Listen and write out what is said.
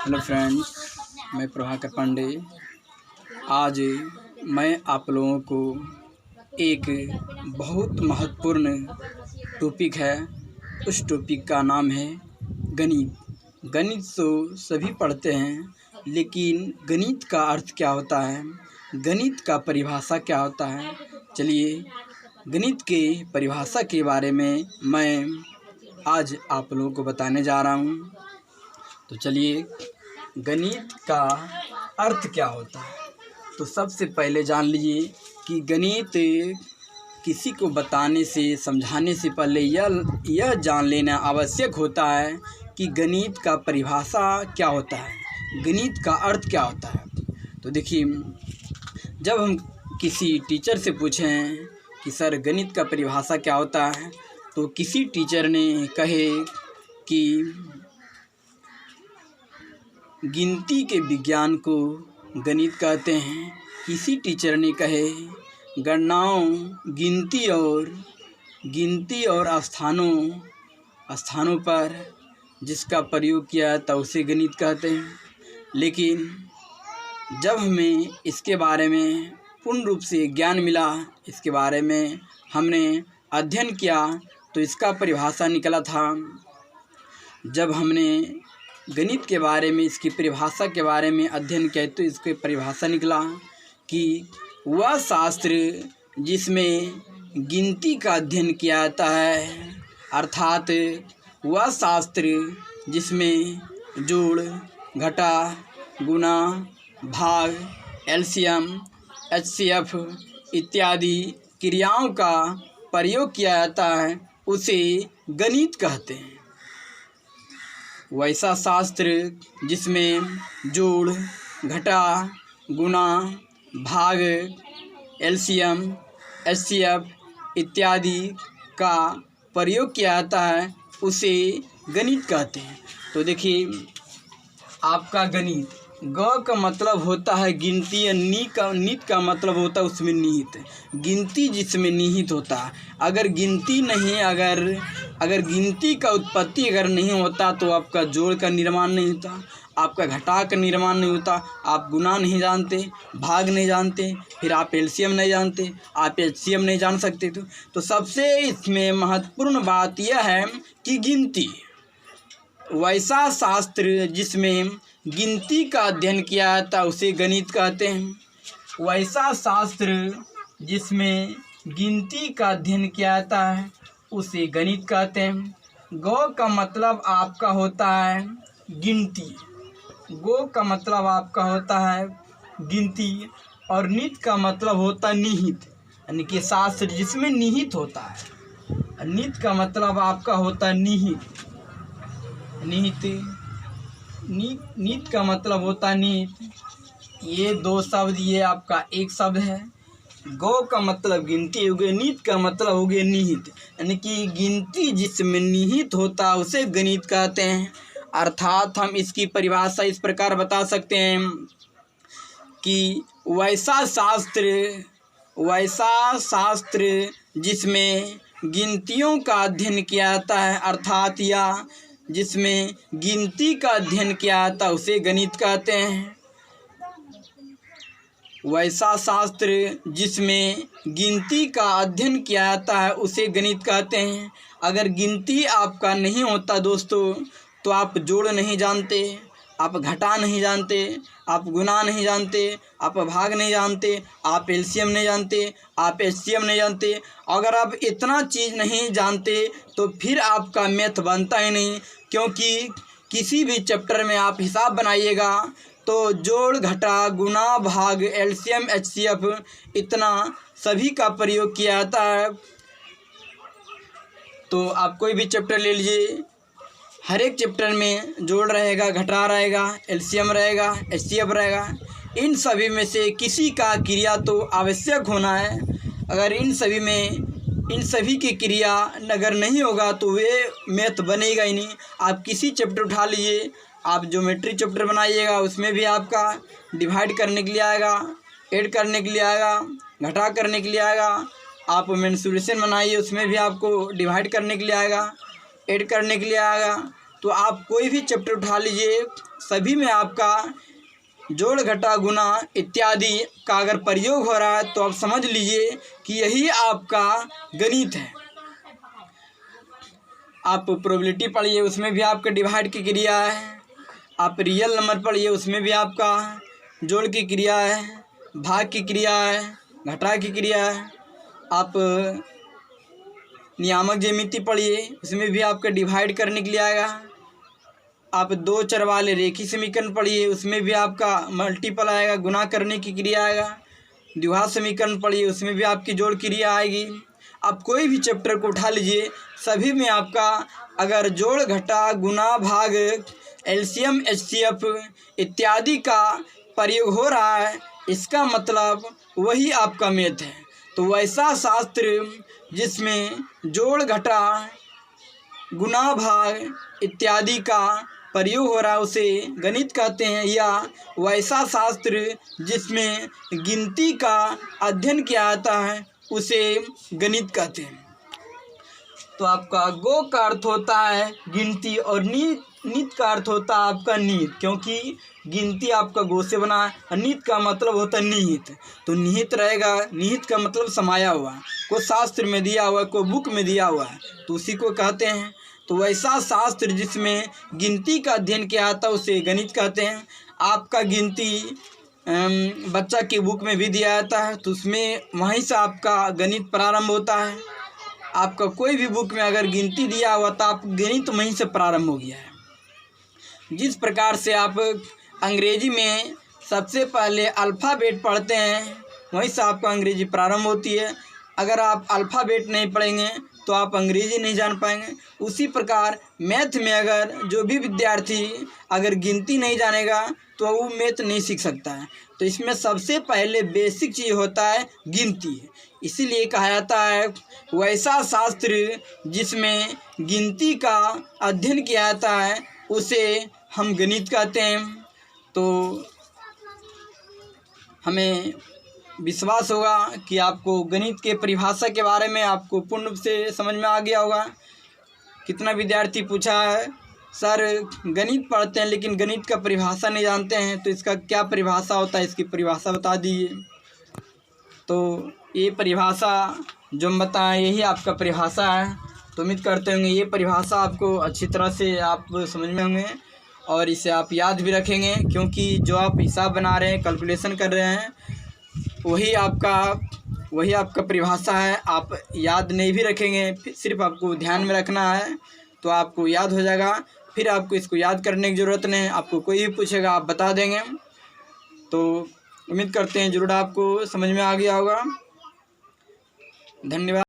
Hello friends, मैं प्रभाकर पांडे। आज मैं आप लोगों को एक बहुत महत्वपूर्ण टॉपिक है, उस टॉपिक का नाम है गणित। गणित तो सभी पढ़ते हैं, लेकिन गणित का अर्थ क्या होता है, गणित का परिभाषा क्या होता है। चलिए गणित के परिभाषा के बारे में मैं आज आप लोगों को बताने जा रहा हूँ। तो चलिए गणित का अर्थ क्या होता है। तो सबसे पहले जान लीजिए कि गणित किसी को बताने से, समझाने से पहले यह जान लेना आवश्यक होता है कि गणित का परिभाषा क्या होता है, गणित का अर्थ क्या होता है। तो देखिए, जब हम किसी टीचर से पूछें कि सर गणित का परिभाषा क्या होता है, तो किसी टीचर ने कहे कि गिनती के विज्ञान को गणित कहते हैं, किसी टीचर ने कहे गणनाओं, गिनती और स्थानों पर जिसका प्रयोग किया था उसे गणित कहते हैं। लेकिन जब हमें इसके बारे में पूर्ण रूप से ज्ञान मिला, इसके बारे में हमने अध्ययन किया, तो इसका परिभाषा निकला था। जब हमने गणित के बारे में, इसकी परिभाषा के बारे में अध्ययन किया, तो इसकी परिभाषा निकला कि वह शास्त्र जिसमें गिनती का अध्ययन किया जाता है, अर्थात वह शास्त्र जिसमें जोड़, घटा, गुणा, भाग, एलसीएम, एचसीएफ इत्यादि क्रियाओं का प्रयोग किया जाता है, उसे गणित कहते हैं। वैसा शास्त्र जिसमें जोड़, घटा, गुणा, भाग, एलसीएम, एचसीएफ इत्यादि का प्रयोग किया जाता है, उसे गणित कहते हैं। तो देखिए, आपका गणित, ग का मतलब होता है गिनती, या नीत का मतलब होता है उसमें निहित, गिनती जिसमें निहित होता है। अगर गिनती नहीं, अगर गिनती का उत्पत्ति अगर नहीं होता, तो आपका जोड़ का निर्माण नहीं होता, आपका घटा का निर्माण नहीं होता, आप गुणा नहीं जानते, भाग नहीं जानते, फिर आप एलसीएम नहीं जानते, आप एचसीएम नहीं जान सकते। तो सबसे इसमें महत्वपूर्ण बात यह है कि गिनती, वैसा शास्त्र जिसमें गिनती का अध्ययन किया जाता है उसे गणित कहते हैं। वैसा शास्त्र जिसमें गिनती का अध्ययन किया जाता है उसे गणित कहते हैं। ग का मतलब आपका होता है गिनती, गो का मतलब आपका होता है गिनती, और नित का मतलब होता है निहित, यानी कि शास्त्र जिसमें निहित होता है। नित का मतलब आपका होता है निहित, नीत का मतलब होता है नीत। ये दो शब्द, ये आपका एक शब्द है। गौ का मतलब गिनती हो गई, नीत का मतलब हो गया निहित, यानी कि गिनती जिसमें निहित होता है उसे गणित कहते हैं। अर्थात हम इसकी परिभाषा इस प्रकार बता सकते हैं कि वैसा शास्त्र जिसमें गिनतियों का अध्ययन किया जाता है, अर्थात या जिसमें गिनती का अध्ययन किया जाता है उसे गणित कहते हैं। वैसा शास्त्र जिसमें गिनती का अध्ययन किया जाता है उसे गणित कहते हैं। अगर गिनती आपका नहीं होता दोस्तों, तो आप जोड़ नहीं जानते, आप घटा नहीं जानते, आप गुणा नहीं जानते, आप भाग नहीं जानते, आप एलसीएम नहीं जानते, आप एचसीएम नहीं जानते। अगर आप इतना चीज़ नहीं जानते तो फिर आपका मैथ बनता ही नहीं, क्योंकि किसी भी चैप्टर में आप हिसाब बनाइएगा तो जोड़, घटा, गुणा, भाग, एलसीएम, एचसीएफ इतना सभी का प्रयोग किया जाता है। तो आप कोई भी चैप्टर ले लीजिए, हर एक चैप्टर में जोड़ रहेगा, घटा रहेगा, एलसीएम रहेगा, एचसीएफ रहेगा। इन सभी में से किसी का क्रिया तो आवश्यक होना है। अगर इन सभी की क्रिया अगर नहीं होगा तो वे मैथ बनेगा ही नहीं। आप किसी चैप्टर उठा लीजिए, आप ज्योमेट्री चैप्टर बनाइएगा, उसमें भी आपका डिवाइड करने के लिए आएगा, ऐड करने के लिए आएगा, घटा करने के लिए आएगा। आप मेंसुरेशन बनाइए, उसमें भी आपको डिवाइड करने के लिए आएगा, ऐड करने के लिए आएगा। तो आप कोई भी चैप्टर उठा लीजिए, सभी में आपका जोड़ घटा गुना इत्यादि का अगर प्रयोग हो रहा है तो आप समझ लीजिए कि यही आपका गणित है। आप प्रोबेबिलिटी पढ़िए, उसमें भी आपका डिवाइड की क्रिया है। आप रियल नंबर पढ़िए, उसमें भी आपका जोड़ की क्रिया है, भाग की क्रिया है, घटा की क्रिया है। आप नियामक ज्यामिति पढ़िए, उसमें भी आपका डिवाइड करने के लिए आएगा। आप दो चर वाले रेखीय समीकरण पढ़िए, उसमें भी आपका मल्टीपल आएगा, गुना करने की क्रिया आएगा। द्विघात समीकरण पढ़िए, उसमें भी आपकी जोड़ क्रिया आएगी। आप कोई भी चैप्टर को उठा लीजिए, सभी में आपका अगर जोड़ घटा गुना भाग एलसीएम एचसीएफ इत्यादि का प्रयोग हो रहा है, इसका मतलब वही आपका मैथ है। तो वैसा शास्त्र जिसमें जोड़ घटा गुना भाग इत्यादि का प्रयोग हो रहा है उसे गणित कहते हैं, या वैसा शास्त्र जिसमें गिनती का अध्ययन किया जाता है उसे गणित कहते हैं। तो आपका गो का अर्थ होता है गिनती और नित का अर्थ होता है आपका निहित, क्योंकि गिनती आपका गो से बना है और नित का मतलब होता है निहित। तो निहित रहेगा, निहित का मतलब समाया हुआ, कोई शास्त्र में दिया हुआ है, कोई बुक में दिया हुआ है, तो उसी को कहते हैं। तो वैसा शास्त्र जिसमें गिनती का अध्ययन किया जाता है उसे गणित कहते हैं। आपका गिनती बच्चा की बुक में भी दिया जाता है, तो उसमें वहीं से आपका गणित प्रारंभ होता है। आपका कोई भी बुक में अगर गिनती दिया हुआ तो आप गणित वहीं से प्रारंभ हो गया है। जिस प्रकार से आप अंग्रेजी में सबसे पहले अल्फ़ाबेट पढ़ते हैं, वहीं से आपका अंग्रेजी प्रारंभ होती है। अगर आप अल्फ़ाबेट नहीं पढ़ेंगे तो आप अंग्रेजी नहीं जान पाएंगे। उसी प्रकार मैथ में अगर जो भी विद्यार्थी अगर गिनती नहीं जानेगा तो वो मैथ नहीं सीख सकता है। तो इसमें सबसे पहले बेसिक चीज़ होता है गिनती। इसीलिए कहा जाता है वैसा शास्त्र जिसमें गिनती का अध्ययन किया जाता है उसे हम गणित कहते हैं। तो हमें विश्वास होगा कि आपको गणित के परिभाषा के बारे में आपको पूर्ण रूप से समझ में आ गया होगा। कितना विद्यार्थी पूछा है सर गणित पढ़ते हैं लेकिन गणित का परिभाषा नहीं जानते हैं, तो इसका क्या परिभाषा होता है, इसकी परिभाषा बता दीजिए। तो ये परिभाषा जो हम बताएं यही आपका परिभाषा है। तो उम्मीद करते होंगे ये परिभाषा आपको अच्छी तरह से आप समझ में होंगे और इसे आप याद भी रखेंगे, क्योंकि जो आप हिसाब बना रहे हैं, कैलकुलेशन कर रहे हैं, वही आपका परिभाषा है। आप याद नहीं भी रखेंगे, सिर्फ आपको ध्यान में रखना है तो आपको याद हो जाएगा। फिर आपको इसको याद करने की ज़रूरत नहीं, आपको कोई भी पूछेगा आप बता देंगे। तो उम्मीद करते हैं ज़रूर आपको समझ में आ गया होगा। धन्यवाद।